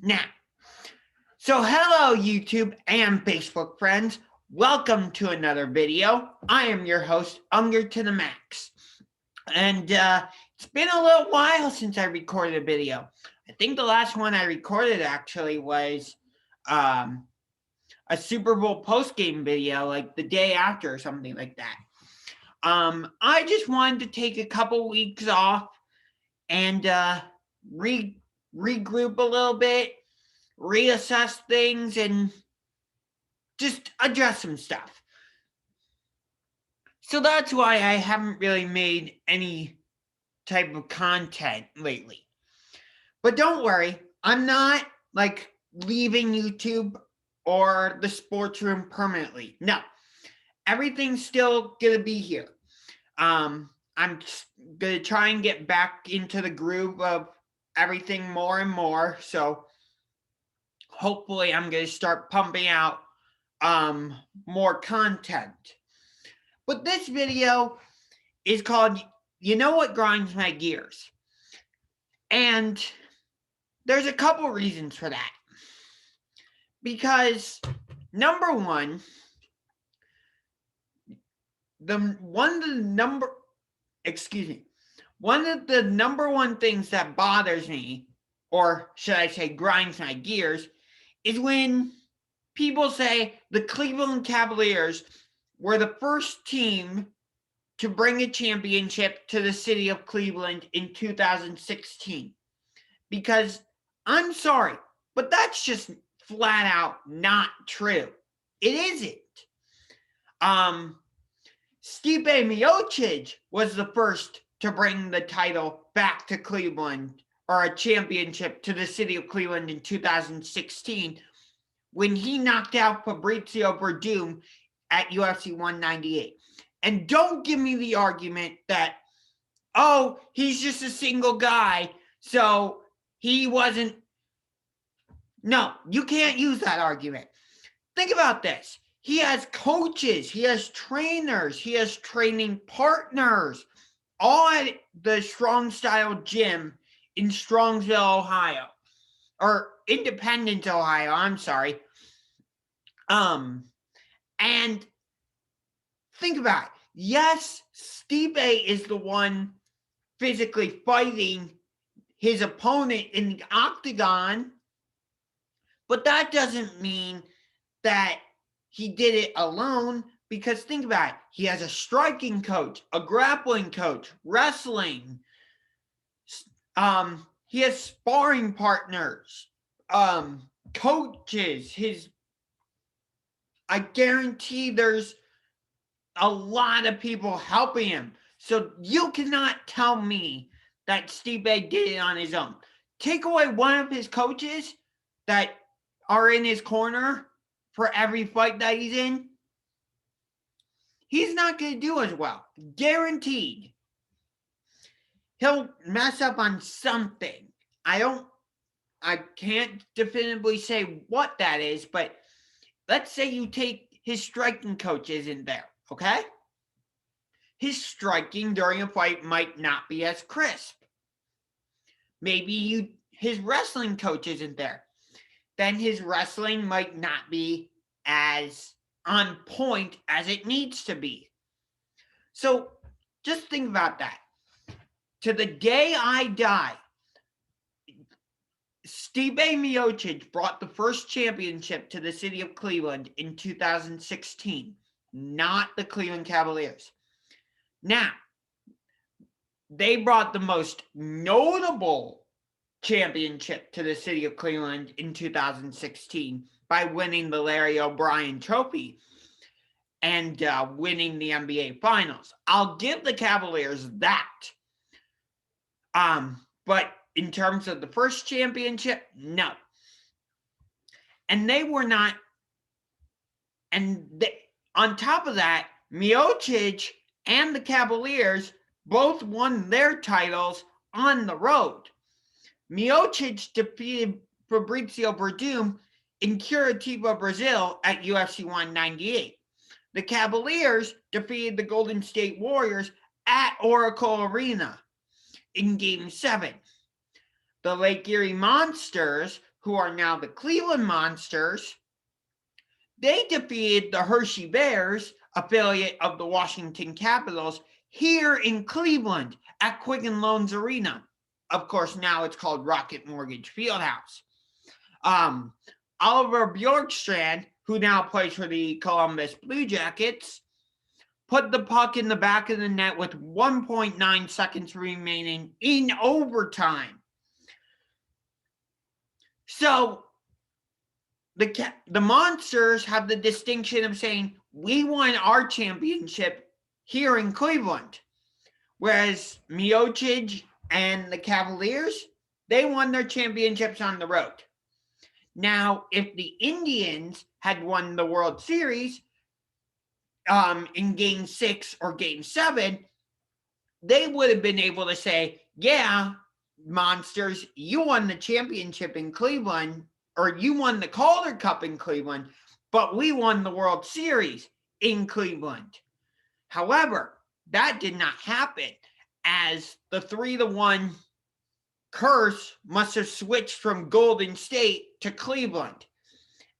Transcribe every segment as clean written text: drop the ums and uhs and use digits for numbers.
Now, so hello YouTube and Facebook friends. Welcome to another video. I am your host, Unger to the Max. And it's been a little while since I recorded a video. I think the last one I recorded actually was a Super Bowl post-game video, like the day after or something like that. I just wanted to take a couple weeks off and regroup a little bit, reassess things, and just address some stuff. So that's why I haven't really made any type of content lately. But don't worry, I'm not like leaving YouTube or the sports room permanently. No, everything's still gonna be here. I'm gonna try and get back into the groove of everything more and more. So hopefully I'm gonna start pumping out more content. But this video is called You Know What Grinds My Gears? And there's a couple reasons for that. Because number one, one of the number one things that bothers me, or should I say grinds my gears, is when people say the Cleveland Cavaliers were the first team to bring a championship to the city of Cleveland in 2016. Because I'm sorry, but that's just flat out not true. It isn't. Stipe Miocic was the first to bring the title back to Cleveland, or a championship to the city of Cleveland in 2016, when he knocked out Fabrizio Verdum at UFC 198. And don't give me the argument that, oh, he's just a single guy, so he wasn't. No, you can't use that argument. Think about this. He has coaches, he has trainers, he has training partners, all at the Strong Style Gym in Strongsville, Ohio. Or Independence, Ohio, I'm sorry. And think about it. Yes, Stipe is the one physically fighting his opponent in the octagon, but that doesn't mean that he did it alone, because think about it. He has a striking coach, a grappling coach, wrestling. He has sparring partners, coaches. I guarantee there's a lot of people helping him. So you cannot tell me that Stipe did it on his own. Take away one of his coaches that are in his corner for every fight that he's in, he's not going to do as well. Guaranteed. He'll mess up on something. I can't definitively say what that is, but let's say you take his striking coach isn't there, okay? His striking during a fight might not be as crisp. Maybe his wrestling coach isn't there. Then his wrestling might not be as on point as it needs to be. So just think about that. To the day I die, Stipe Miocic brought the first championship to the city of Cleveland in 2016, not the Cleveland Cavaliers. Now, they brought the most notable championship to the city of Cleveland in 2016 by winning the Larry O'Brien Trophy and winning the NBA Finals. I'll give the Cavaliers that. But in terms of the first championship, no. And they were not. And on top of that, Miocic and the Cavaliers both won their titles on the road. Miocic defeated Fabrizio Verdum in Curitiba, Brazil at UFC 198. The Cavaliers defeated the Golden State Warriors at Oracle Arena in Game 7. The Lake Erie Monsters who are now the Cleveland Monsters, they defeated the Hershey Bears, affiliate of the Washington Capitals, here in Cleveland at Quicken Loans Arena. Of course, now it's called Rocket Mortgage Fieldhouse. Oliver Bjorkstrand, who now plays for the Columbus Blue Jackets, put the puck in the back of the net with 1.9 seconds remaining in overtime. So the Monsters have the distinction of saying, we won our championship here in Cleveland. Whereas Miocic and the Cavaliers, they won their championships on the road. Now, if the Indians had won the World Series in Game 6 or Game 7, they would have been able to say, yeah, Monsters, you won the championship in Cleveland, or you won the Calder Cup in Cleveland, but we won the World Series in Cleveland. However, that did not happen, as the 3-1 curse must have switched from Golden State to Cleveland,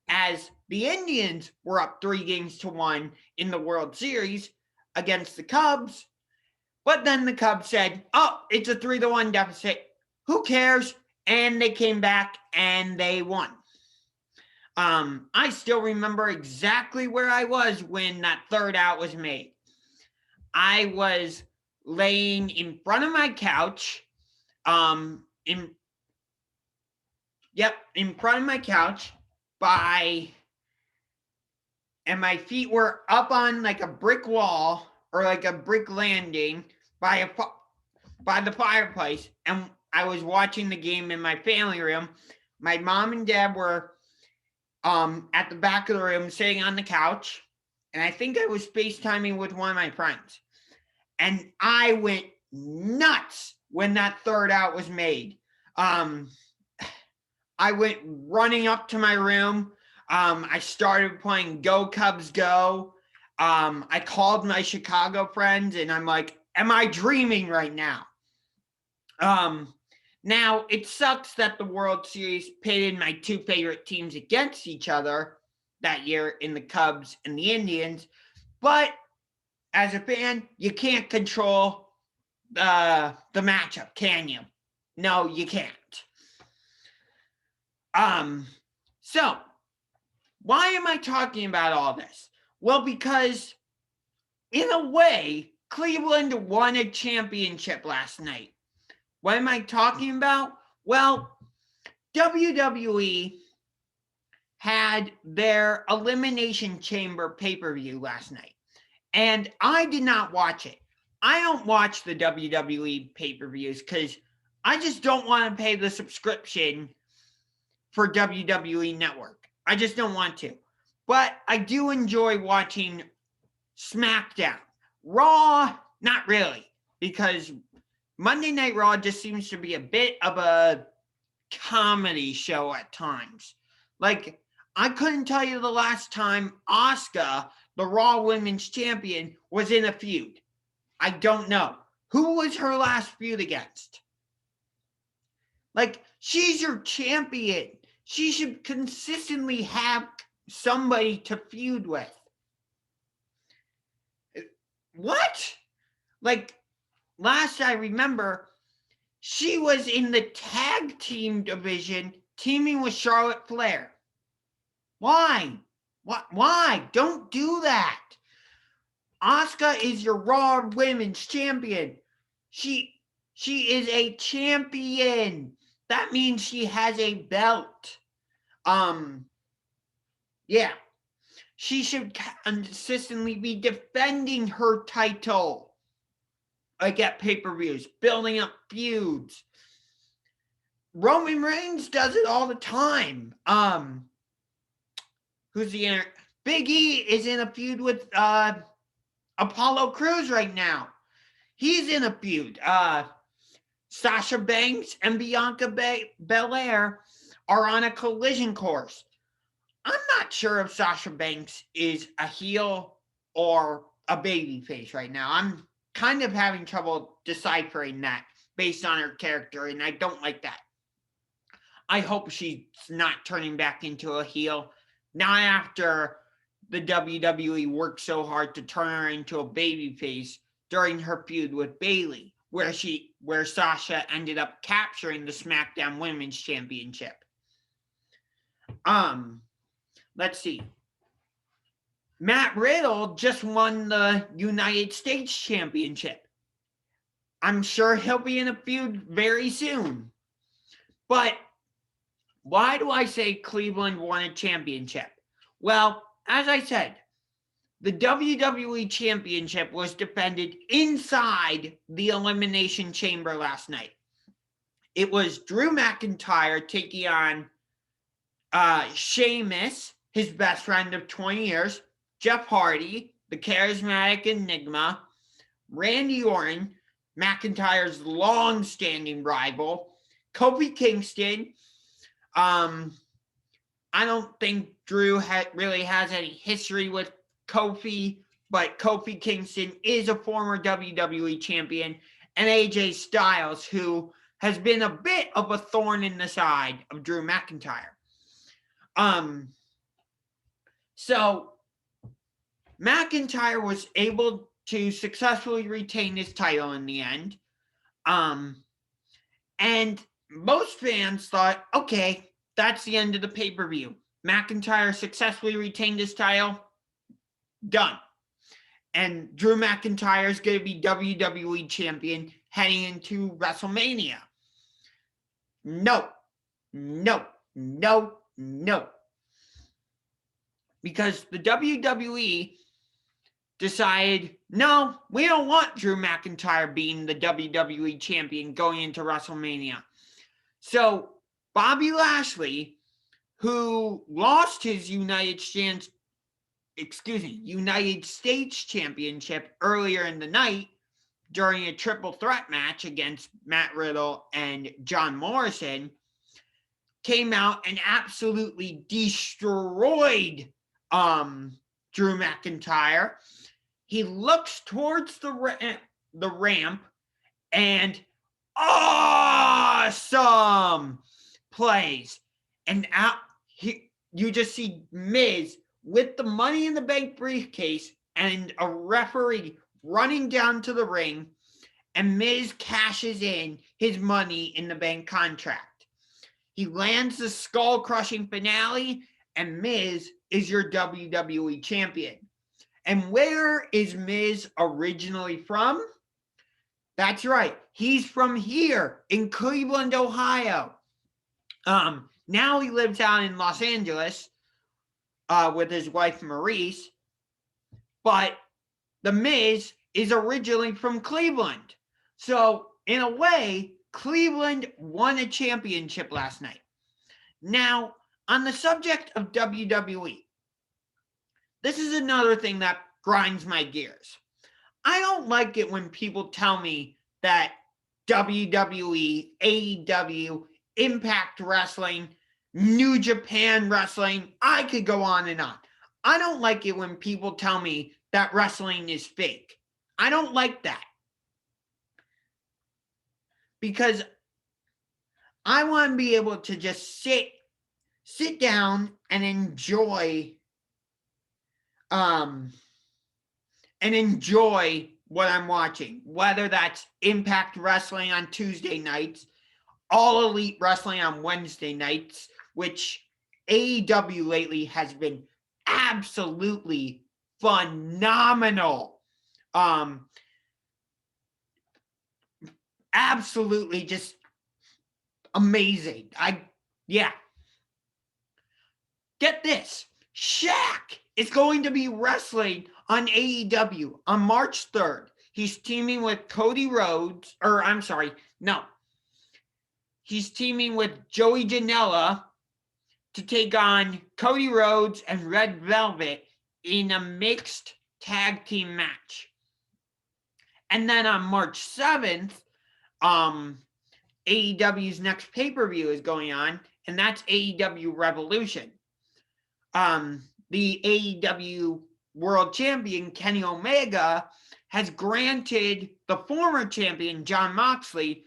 as the Indians were up 3-1 in the World Series against the Cubs. But then the Cubs said, oh, it's a 3-1 deficit. Who cares? And they came back and they won. I still remember exactly where I was when that third out was made. I was laying in front of my couch, in front of my couch and my feet were up on like a brick wall or like a brick landing by the fireplace, and I was watching the game in my family room. My mom and dad were at the back of the room sitting on the couch, and I think I was FaceTiming with one of my friends. And I went nuts when that third out was made. I went running up to my room. I started playing Go Cubs Go. I called my Chicago friends and I'm like, am I dreaming right now? Now, it sucks that the World Series pitted my two favorite teams against each other that year in the Cubs and the Indians, but as a fan, you can't control the matchup, can you? No, you can't. So why am I talking about all this? Well, because in a way, Cleveland won a championship last night. What am I talking about? Well, WWE had their Elimination Chamber pay-per-view last night, and I did not watch it. I don't watch the WWE pay-per-views because I just don't want to pay the subscription for WWE Network. I just don't want to. But I do enjoy watching SmackDown. Raw, not really, because Monday Night Raw just seems to be a bit of a comedy show at times. Like, I couldn't tell you the last time Asuka, the Raw Women's Champion, was in a feud. I don't know. Who was her last feud against? Like, she's your champion. She should consistently have somebody to feud with. What? Like, last I remember, she was in the tag team division teaming with Charlotte Flair. Why? Why? Don't do that. Asuka is your Raw Women's Champion. She is a champion. That means she has a belt. Yeah. She should consistently be defending her title. Like at pay-per-views, building up feuds. Roman Reigns does it all the time. Who's the inner? Big E is in a feud with Apollo Crews right now. He's in a feud. Sasha Banks and Bianca Belair are on a collision course. I'm not sure if Sasha Banks is a heel or a babyface right now. I'm kind of having trouble deciphering that based on her character, and I don't like that. I hope she's not turning back into a heel. Not after the WWE worked so hard to turn her into a babyface during her feud with Bayley, where Sasha ended up capturing the SmackDown Women's Championship. Let's see. Matt Riddle just won the United States Championship. I'm sure he'll be in a feud very soon. But why do I say Cleveland won a championship? Well, as I said, the WWE Championship was defended inside the Elimination Chamber last night. It was Drew McIntyre taking on Sheamus, his best friend of 20 years, Jeff Hardy, the charismatic Enigma, Randy Orton, McIntyre's long-standing rival, Kofi Kingston. I don't think Drew really has any history with Kofi, but Kofi Kingston is a former WWE champion, and AJ Styles, who has been a bit of a thorn in the side of Drew McIntyre. So McIntyre was able to successfully retain his title in the end. And most fans thought, okay, that's the end of the pay-per-view. McIntyre successfully retained his title. Done. And Drew McIntyre is going to be WWE champion heading into WrestleMania. No. Because the WWE decided, no, we don't want Drew McIntyre being the WWE champion going into WrestleMania. So Bobby Lashley, who lost his United States Championship earlier in the night during a triple threat match against Matt Riddle and John Morrison, came out and absolutely destroyed Drew McIntyre. He looks towards the ramp and awesome plays. And out you just see Miz with the Money in the Bank briefcase and a referee running down to the ring, and Miz cashes in his Money in the Bank contract. He lands the skull-crushing finale, and Miz is your WWE champion. And where is Miz originally from? That's right. He's from here in Cleveland, Ohio. Now he lives out in Los Angeles with his wife, Maurice. But the Miz is originally from Cleveland. So, in a way, Cleveland won a championship last night. Now, on the subject of WWE, this is another thing that grinds my gears. I don't like it when people tell me that WWE, AEW, Impact Wrestling, New Japan Wrestling, I could go on and on. I don't like it when people tell me that wrestling is fake. I don't like that. Because I want to be able to just sit down and enjoy what I'm watching, whether that's Impact Wrestling on Tuesday nights, All Elite Wrestling on Wednesday nights, which AEW lately has been absolutely phenomenal. Absolutely just amazing. Get this. Shaq is going to be wrestling on AEW on March 3rd. He's teaming with He's teaming with Joey Janela to take on Cody Rhodes and Red Velvet in a mixed tag team match. And then on March 7th, AEW's next pay-per-view is going on, and that's AEW Revolution. The AEW World Champion, Kenny Omega, has granted the former champion, Jon Moxley,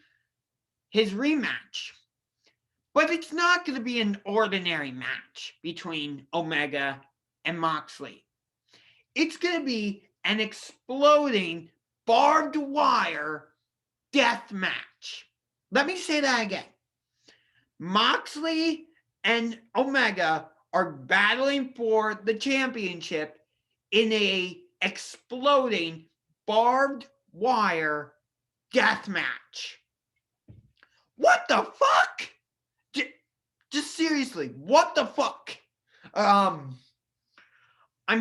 his rematch. But it's not going to be an ordinary match between Omega and Moxley. It's going to be an exploding barbed wire death match. Let me say that again. Moxley and Omega are battling for the championship in a exploding barbed wire death match. What the fuck? Just seriously, what the fuck? I'm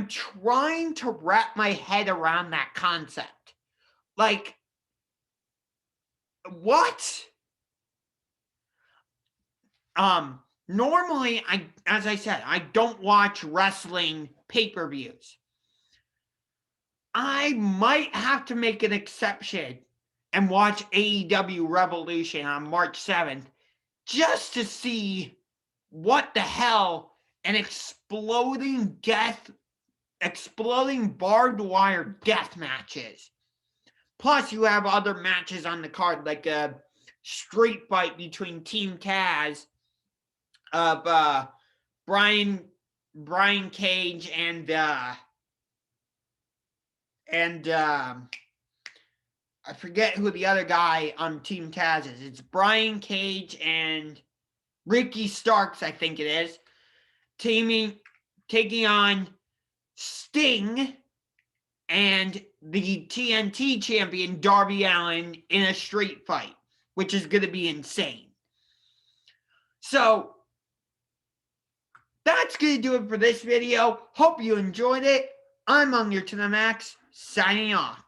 trying to wrap my head around that concept. Like, what? Normally, as I said, I don't watch wrestling pay-per-views. I might have to make an exception and watch AEW Revolution on March 7th just to see what the hell an exploding barbed wire death match is. Plus, you have other matches on the card, like a street fight between Team Taz of Brian Cage and I forget who the other guy on Team Taz is. It's Brian Cage and Ricky Starks, I think it is, taking on Sting and the TNT champion Darby Allin in a street fight, which is going to be insane. So that's going to do it for this video. Hope you enjoyed it. I'm Unger to the Max, signing off.